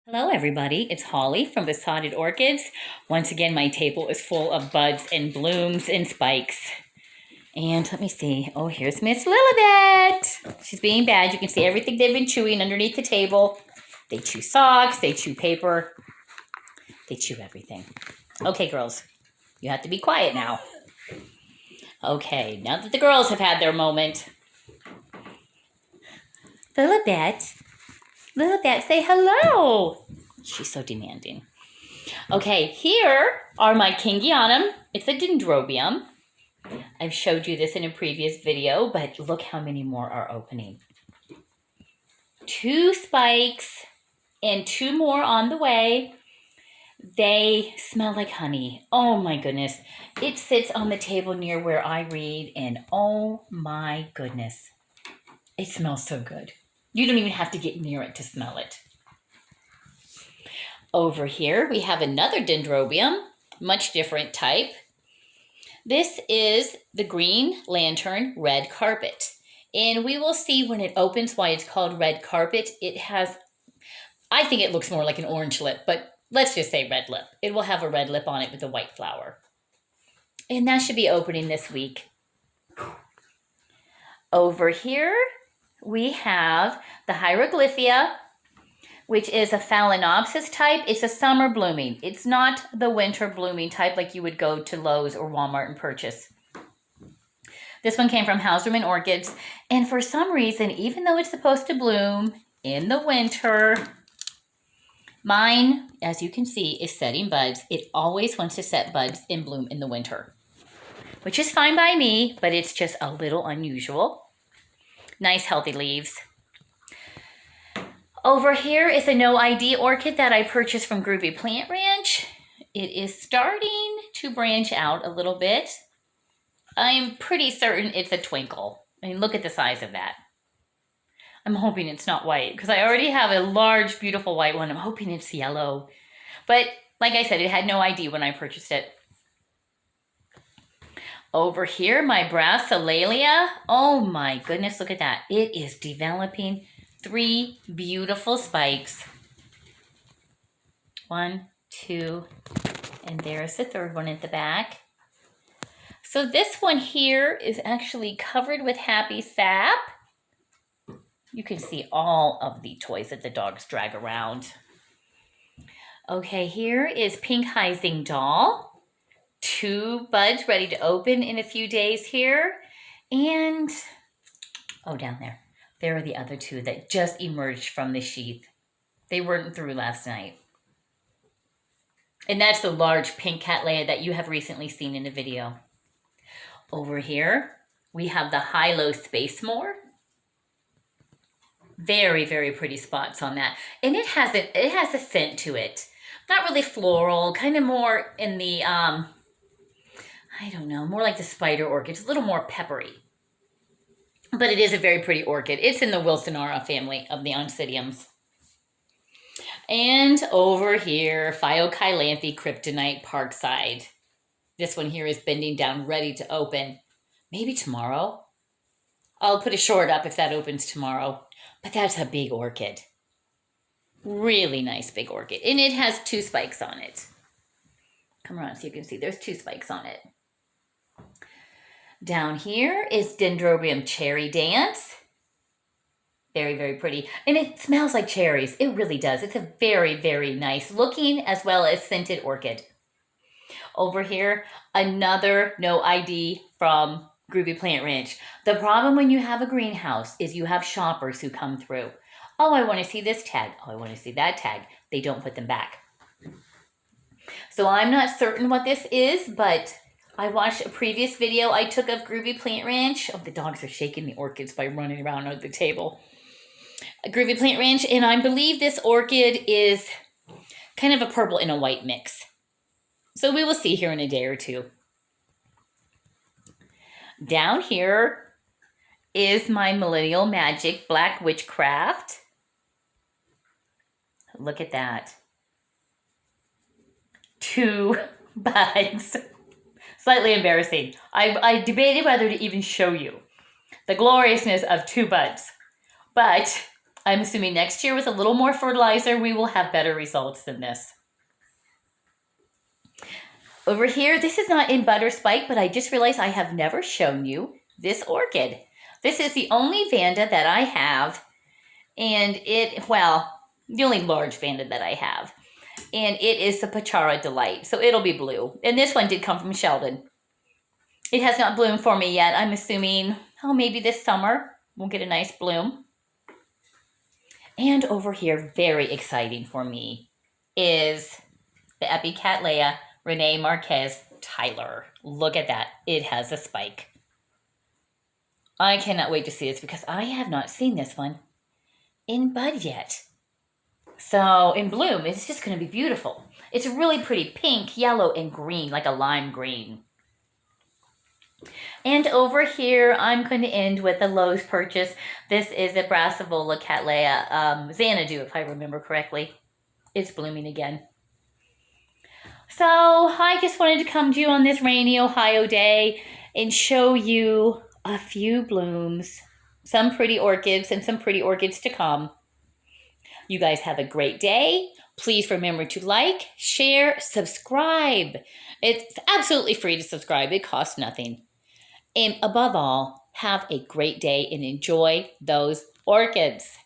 Hello everybody, it's Holly from Besotted Orchids. Once again, my table is full of buds and blooms and spikes. And let me see, oh, here's Miss Lilibet. She's being bad. You can see everything they've been chewing underneath the table. They chew socks, they chew paper, they chew everything. Okay, girls, you have to be quiet now. Okay, now that the girls have had their moment. Lilibet, say hello. She's so demanding. Okay, here are my Kingianum. It's a dendrobium. I've showed you this in a previous video, but look how many more are opening. 2 spikes and 2 more on the way. They smell like honey. Oh my goodness. It sits on the table near where I read, and oh my goodness. It smells so good. You don't even have to get near it to smell it. Over here, we have another dendrobium, much different type. This is the green lantern red carpet. And we will see when it opens why it's called red carpet. It has, I think it looks more like an orange lip, but let's just say red lip. It will have a red lip on it with a white flower. And that should be opening this week. Over here, we have the hieroglyphia, which is a phalaenopsis type. It's a summer blooming. It's not the winter blooming type like you would go to Lowe's or Walmart and purchase. This one came from Hauserman Orchids. And for some reason, even though it's supposed to bloom in the winter, mine, as you can see, is setting buds. It always wants to set buds and bloom in the winter, which is fine by me, but it's just a little unusual. Nice, healthy leaves. Over here is a no ID orchid that I purchased from Groovy Plant Ranch. It is starting to branch out a little bit. I'm pretty certain it's a twinkle. I mean, look at the size of that. I'm hoping it's not white because I already have a large, beautiful white one. I'm hoping it's yellow. But like I said, it had no ID when I purchased it. Over here, my Brassavola. Oh my goodness, look at that. It is developing 3 beautiful spikes. 1, 2, and there's the third one at the back. So this one here is actually covered with happy sap. You can see all of the toys that the dogs drag around. Okay, here is pink heising doll. 2 buds ready to open in a few days here. And, oh, down there. There are the other 2 that just emerged from the sheath. They weren't through last night. And that's the large pink Cattleya that you have recently seen in the video. Over here, we have the high-low space more. Very, very pretty spots on that. And it has a scent to it. Not really floral, kind of more in the, I don't know, more like the spider orchid. It's a little more peppery. But it is a very pretty orchid. It's in the Wilsonara family of the oncidiums. And over here, Phyocylanthe kryptonite Parkside. This one here is bending down, ready to open. Maybe tomorrow. I'll put a short up if that opens tomorrow. But that's a big orchid. Really nice big orchid. And it has 2 spikes on it. Come around so you can see there's 2 spikes on it. Down here is Dendrobium Cherry Dance. Very, very pretty. And it smells like cherries. It really does. It's a very, very nice looking as well as scented orchid. Over here, another no ID from Groovy Plant Ranch. The problem when you have a greenhouse is you have shoppers who come through. Oh, I want to see this tag. Oh, I want to see that tag. They don't put them back. So I'm not certain what this is, but I watched a previous video I took of Groovy Plant Ranch. Oh, the dogs are shaking the orchids by running around on the table. Groovy Plant Ranch, and I believe this orchid is kind of a purple and a white mix. So we will see here in a day or 2. Down here is my Millennial Magic Black Witchcraft. Look at that. 2 buds. Slightly embarrassing. I debated whether to even show you the gloriousness of 2 buds. But I'm assuming next year with a little more fertilizer, we will have better results than this. Over here, this is not in butter spike, but I just realized I have never shown you this orchid. This is the only Vanda that I have, and the only large Vanda that I have. And it is the Pachara Delight, so it'll be blue. And this one did come from Sheldon. It has not bloomed for me yet. I'm assuming, maybe this summer we'll get a nice bloom. And over here, very exciting for me, is the Epicatlea Renee Marquez Tyler. Look at that. It has a spike. I cannot wait to see this because I have not seen this one in bud yet. So in bloom, it's just going to be beautiful. It's really pretty pink, yellow, and green, like a lime green. And over here, I'm going to end with a Lowe's purchase. This is a Brassavola Cattleya Xanadu, if I remember correctly. It's blooming again. So I just wanted to come to you on this rainy Ohio day and show you a few blooms, some pretty orchids, and some pretty orchids to come. You guys have a great day. Please remember to like, share, subscribe. It's absolutely free to subscribe. It costs nothing. And above all, have a great day and enjoy those orchids.